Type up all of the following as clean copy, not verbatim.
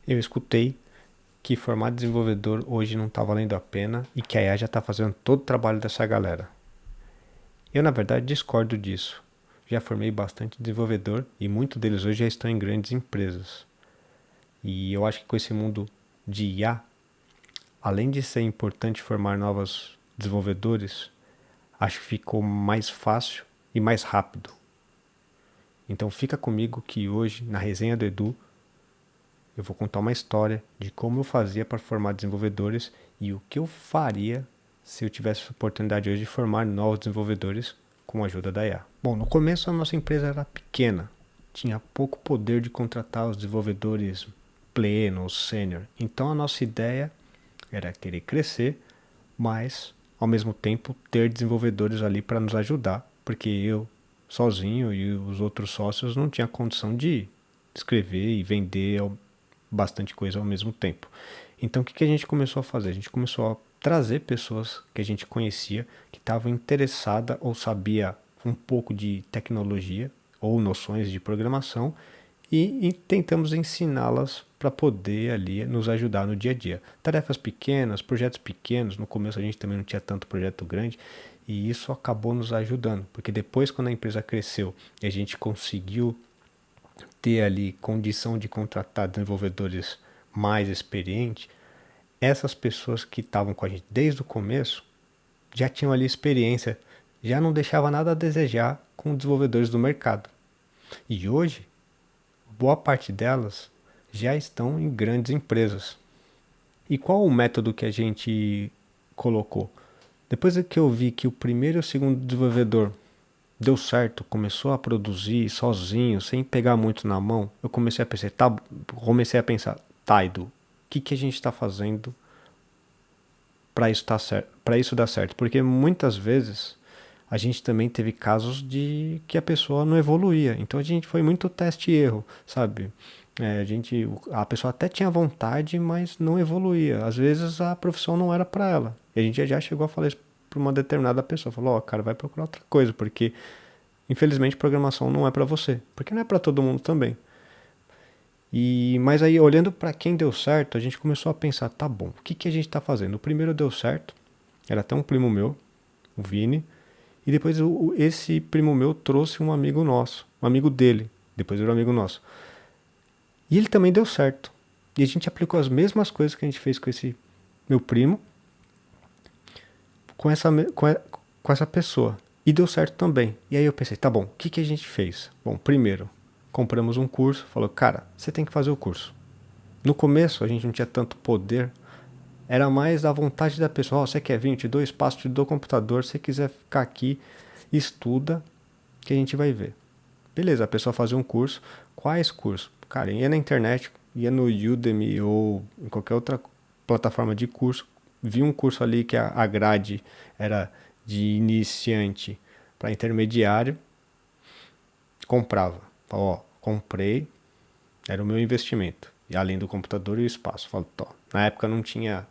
Eu escutei que formar desenvolvedor hoje não está valendo a pena e que a IA já está fazendo todo o trabalho dessa galera. Eu, na verdade, discordo disso. Já formei bastante desenvolvedor e muitos deles hoje já estão em grandes empresas. E eu acho que com esse mundo de IA, além de ser importante formar novos desenvolvedores, acho que ficou mais fácil e mais rápido. Então fica comigo que hoje, na resenha do Edu, eu vou contar uma história de como eu fazia para formar desenvolvedores e o que eu faria se eu tivesse a oportunidade hoje de formar novos desenvolvedores com a ajuda da IA. Bom, no começo a nossa empresa era pequena, tinha pouco poder de contratar os desenvolvedores plenos, sênior. Então a nossa ideia era querer crescer, mas ao mesmo tempo ter desenvolvedores ali para nos ajudar, porque eu sozinho e os outros sócios não tinha condição de escrever e vender bastante coisa ao mesmo tempo. Então o que a gente começou a fazer? A gente começou a trazer pessoas que a gente conhecia, que estavam interessadas ou sabia um pouco de tecnologia ou noções de programação e tentamos ensiná-las para poder ali nos ajudar no dia a dia. Tarefas pequenas, projetos pequenos, no começo a gente também não tinha tanto projeto grande e isso acabou nos ajudando, porque depois quando a empresa cresceu e a gente conseguiu ter ali condição de contratar desenvolvedores mais experientes, essas pessoas que estavam com a gente desde o começo já tinham ali experiência, já não deixava nada a desejar com desenvolvedores do mercado. E hoje, boa parte delas já estão em grandes empresas. E qual o método que a gente colocou? Depois que eu vi que o primeiro e o segundo desenvolvedor deu certo, começou a produzir sozinho, sem pegar muito na mão, eu comecei a pensar, tá, Edu, o que a gente está fazendo para isso, isso dar certo? Porque muitas vezes a gente também teve casos de que a pessoa não evoluía. Então a gente foi muito teste e erro, sabe? A pessoa até tinha vontade, mas não evoluía. Às vezes a profissão não era para ela. E a gente já chegou a falar isso para uma determinada pessoa. Falou, ó, cara, vai procurar outra coisa, porque infelizmente programação não é para você. Porque não é para todo mundo também. Mas aí, olhando para quem deu certo, a gente começou a pensar, tá bom, o que a gente está fazendo? O primeiro deu certo, era até um primo meu, o Vini, e depois esse primo meu trouxe um amigo nosso, um amigo dele, depois virou amigo nosso. E ele também deu certo. E a gente aplicou as mesmas coisas que a gente fez com esse meu primo, com essa pessoa. E deu certo também. E aí eu pensei, tá bom, o que a gente fez? Bom, primeiro, compramos um curso, falou, cara, você tem que fazer o curso. No começo a gente não tinha tanto poder, era mais a vontade da pessoa. Oh, você quer vir, eu te dou espaço, te dou computador, se você quiser ficar aqui, estuda, que a gente vai ver. Beleza, a pessoa fazia um curso. Quais cursos? Cara, ia na internet, ia no Udemy ou em qualquer outra plataforma de curso, via um curso ali que a grade era de iniciante para intermediário, comprava. Falava, ó, comprei, era o meu investimento. E além do computador e o espaço. Falo, tó. Na época não tinha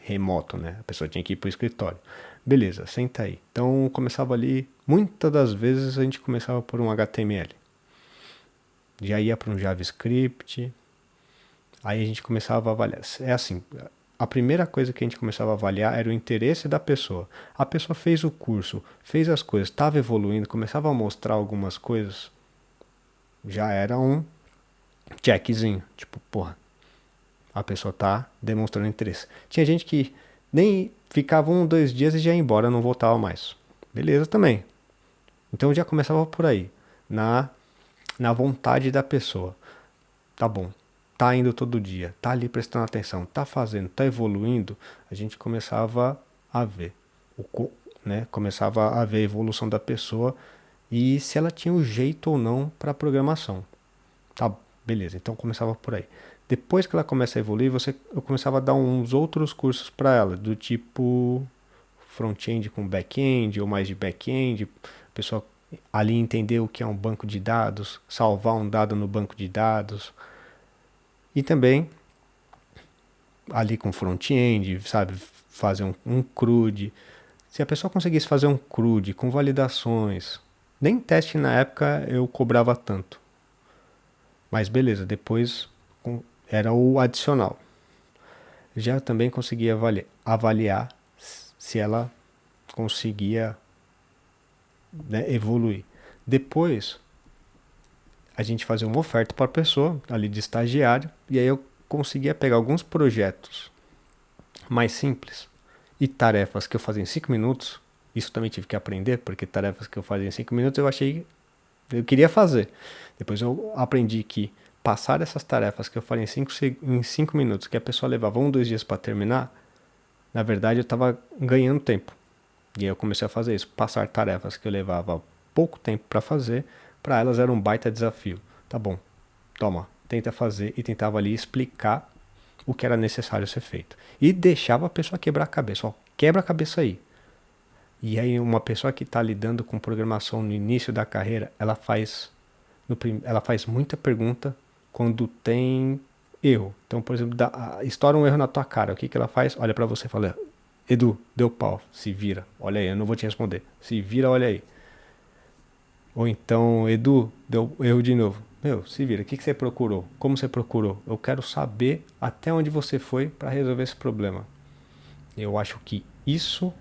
remoto, né? A pessoa tinha que ir pro escritório. Beleza, senta aí. Então começava ali, muitas das vezes a gente começava por um HTML. Já ia para um JavaScript. Aí a gente começava a avaliar. É assim, a primeira coisa que a gente começava a avaliar era o interesse da pessoa. A pessoa fez o curso, fez as coisas, estava evoluindo, começava a mostrar algumas coisas, já era um checkzinho. Tipo, porra, a pessoa tá demonstrando interesse. Tinha gente que nem ficava 1, 2 dias e já ia embora, não voltava mais. Beleza também. Então já começava por aí, na, na vontade da pessoa. Tá bom, tá indo todo dia, tá ali prestando atenção, tá fazendo, tá evoluindo. A gente começava a ver, né? Começava a ver a evolução da pessoa e se ela tinha o jeito ou não para programação. Tá, beleza, então começava por aí. Depois que ela começa a evoluir, eu começava a dar uns outros cursos para ela, do tipo front-end com back-end ou mais de back-end, a pessoa ali entender o que é um banco de dados, salvar um dado no banco de dados. E também ali com front-end, sabe, fazer um CRUD. Se a pessoa conseguisse fazer um CRUD com validações, nem teste na época eu cobrava tanto. Mas beleza, depois era o adicional. Já também conseguia avaliar se ela conseguia, né, evoluir. Depois, a gente fazia uma oferta para a pessoa, ali de estagiário, e aí eu conseguia pegar alguns projetos mais simples e tarefas que eu fazia em 5 minutos. Isso também tive que aprender, porque tarefas que eu fazia em 5 minutos eu queria fazer. Depois eu aprendi que passar essas tarefas que eu faria em 5 minutos, que a pessoa levava 2 dias para terminar, na verdade eu estava ganhando tempo. E aí eu comecei a fazer isso, passar tarefas que eu levava pouco tempo para fazer, para elas era um baita desafio. Tá bom, toma, tenta fazer, e tentava ali explicar o que era necessário ser feito. E deixava a pessoa quebrar a cabeça, ó, quebra a cabeça aí. E aí uma pessoa que está lidando com programação no início da carreira, ela faz muita pergunta quando tem erro. Então, por exemplo, estoura um erro na tua cara. O que ela faz? Olha para você e fala: Edu, deu pau, se vira. Olha aí, eu não vou te responder. Se vira, olha aí. Ou então, Edu, deu erro de novo. Meu, se vira. O que você procurou? Como você procurou? Eu quero saber até onde você foi para resolver esse problema. Eu acho que isso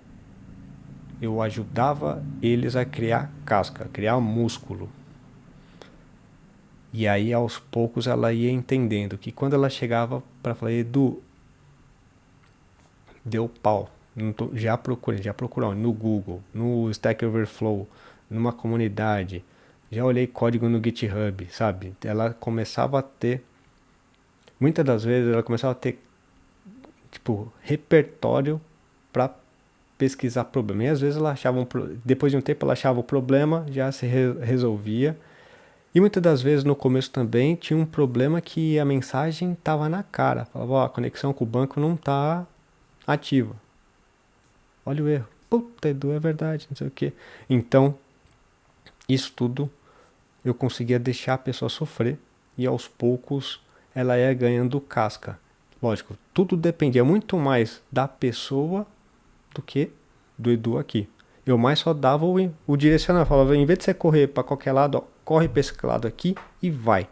eu ajudava eles a criar casca, a criar músculo. E aí aos poucos ela ia entendendo que quando ela chegava para falar: Edu, deu pau. Já procurei no Google, no Stack Overflow, numa comunidade, já olhei código no GitHub, sabe? Ela começava a ter, muitas das vezes ela começava a ter, tipo, repertório para pesquisar problema. E às vezes ela achava depois de um tempo ela achava o problema, já se resolvia. E muitas das vezes no começo também tinha um problema que a mensagem estava na cara. Falava: ó, a conexão com o banco não está ativa. Olha o erro. Puta, Edu, é verdade, não sei o que. Então, isso tudo eu conseguia deixar a pessoa sofrer e aos poucos ela ia ganhando casca. Lógico, tudo dependia muito mais da pessoa do que do Edu aqui. Eu mais só dava o direcional. Falava: em vez de você correr para qualquer lado, ó, corre para esse lado aqui e vai.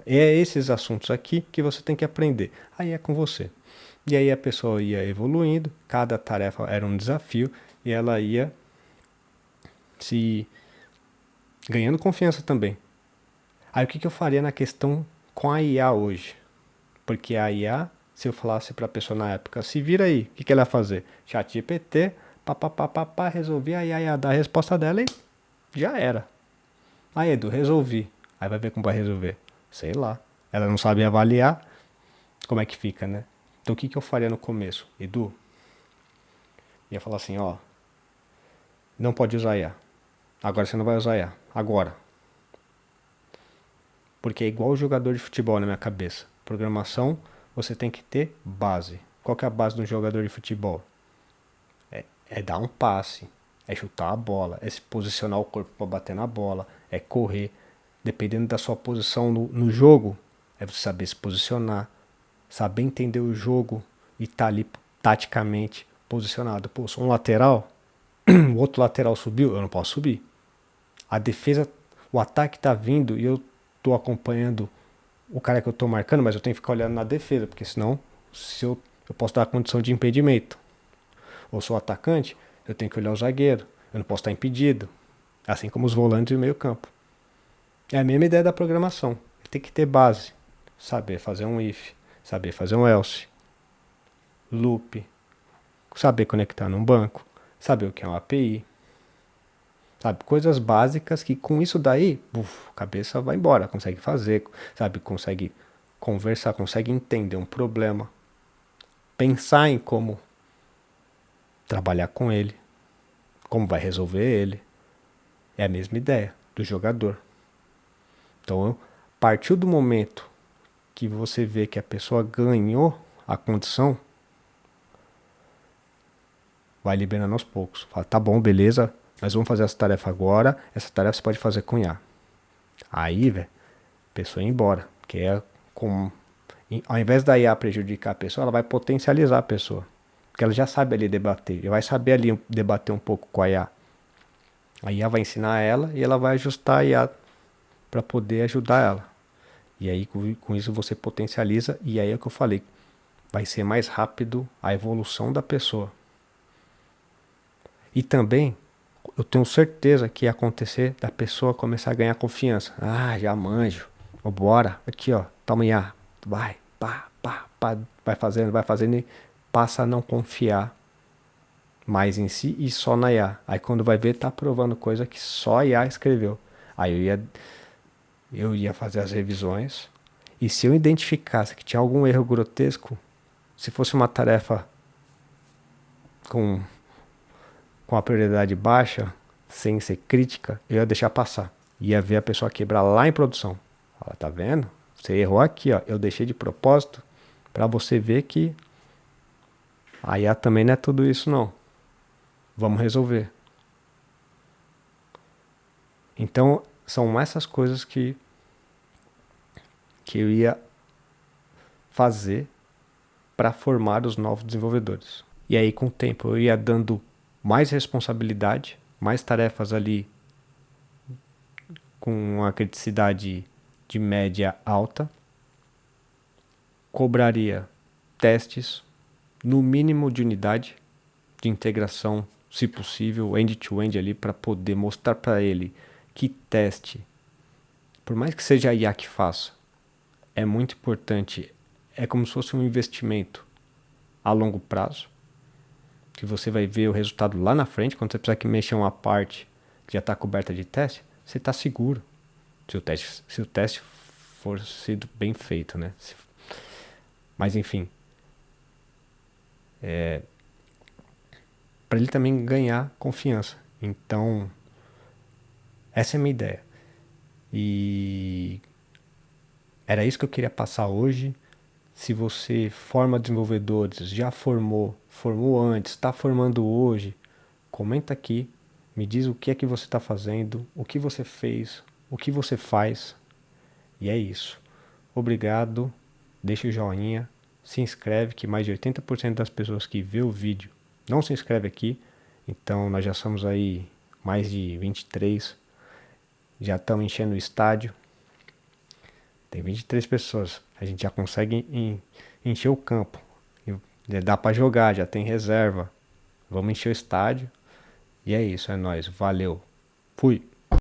É esses assuntos aqui que você tem que aprender. Aí é com você. E aí a pessoa ia evoluindo, cada tarefa era um desafio e ela ia se ganhando confiança também. Aí o que eu faria na questão com a IA hoje? Porque a IA, se eu falasse para a pessoa na época: se vira aí, o que ela ia fazer? Chat GPT, papapá, resolvi, a IA ia dar a resposta dela e já era. Aí, Edu, resolvi. Aí vai ver como vai resolver. Sei lá. Ela não sabe avaliar, como é que fica, né? Então o que eu faria no começo? Edu, ia falar assim: ó, não pode usar IA. Agora você não vai usar IA. Agora. Porque é igual o jogador de futebol na minha cabeça. Programação, você tem que ter base. Qual que é a base de um jogador de futebol? É dar um passe, é chutar a bola, é se posicionar o corpo para bater na bola, é correr. Dependendo da sua posição no jogo, é você saber se posicionar, saber entender o jogo e estar ali taticamente posicionado. Pô, sou um lateral, o outro lateral subiu, eu não posso subir. A defesa, o ataque tá vindo e eu tô acompanhando o cara que eu tô marcando, mas eu tenho que ficar olhando na defesa, porque senão eu posso dar a condição de impedimento. Ou sou atacante, eu tenho que olhar o zagueiro, eu não posso estar impedido. Assim como os volantes e o meio campo. É a mesma ideia da programação. Tem que ter base. Saber fazer um if, saber fazer um else, loop, saber conectar num banco, saber o que é uma API. Sabe, coisas básicas que com isso daí, a cabeça vai embora, consegue fazer, sabe, consegue conversar, consegue entender um problema, pensar em como trabalhar com ele, como vai resolver ele. É a mesma ideia do jogador. Então, partiu do momento que você vê que a pessoa ganhou a condição, vai liberando aos poucos. Fala: tá bom, beleza, nós vamos fazer essa tarefa agora, essa tarefa você pode fazer com IA. Aí, velho, a pessoa ia embora, porque ao invés da IA prejudicar a pessoa, ela vai potencializar a pessoa. Porque ela já sabe ali debater, já vai saber ali debater um pouco com a IA. A IA vai ensinar ela e ela vai ajustar a IA para poder ajudar ela. E aí com isso você potencializa, e aí é o que eu falei, vai ser mais rápido a evolução da pessoa. E também eu tenho certeza que ia acontecer da pessoa começar a ganhar confiança. Ah, já manjo. Bora, aqui ó, toma aí, vai, pá, pá, pá, vai fazendo e passa a não confiar mais em si e só na IA. Aí quando vai ver, tá provando coisa que só a IA escreveu. Aí eu ia fazer as revisões, e se eu identificasse que tinha algum erro grotesco, se fosse uma tarefa com, com a prioridade baixa, sem ser crítica, eu ia deixar passar. Ia ver a pessoa quebrar lá em produção. Fala, tá vendo? Você errou aqui, ó. Eu deixei de propósito para você ver que a IA também não é tudo isso, não. Vamos resolver. Então, são essas coisas que eu ia fazer para formar os novos desenvolvedores. E aí, com o tempo, eu ia dando mais responsabilidade, mais tarefas ali com uma criticidade de média alta, cobraria testes, no mínimo de unidade, de integração, se possível, end-to-end ali, para poder mostrar para ele que teste, por mais que seja a IA que faça, é muito importante, é como se fosse um investimento a longo prazo, que você vai ver o resultado lá na frente, quando você precisar que mexer uma parte que já está coberta de teste, você está seguro. Se o teste for sido bem feito, né? Mas enfim, para ele também ganhar confiança. Então, essa é a minha ideia. E era isso que eu queria passar hoje. Se você forma desenvolvedores, já formou antes, está formando hoje, comenta aqui, me diz o que é que você está fazendo, o que você fez, o que você faz. E é isso. Obrigado, deixa o joinha, se inscreve, que mais de 80% das pessoas que vê o vídeo não se inscreve aqui. Então nós já somos aí mais de 23, já estamos enchendo o estádio. Tem 23 pessoas, a gente já consegue encher o campo. Dá para jogar, já tem reserva. Vamos encher o estádio. E é isso, é nóis. Valeu. Fui.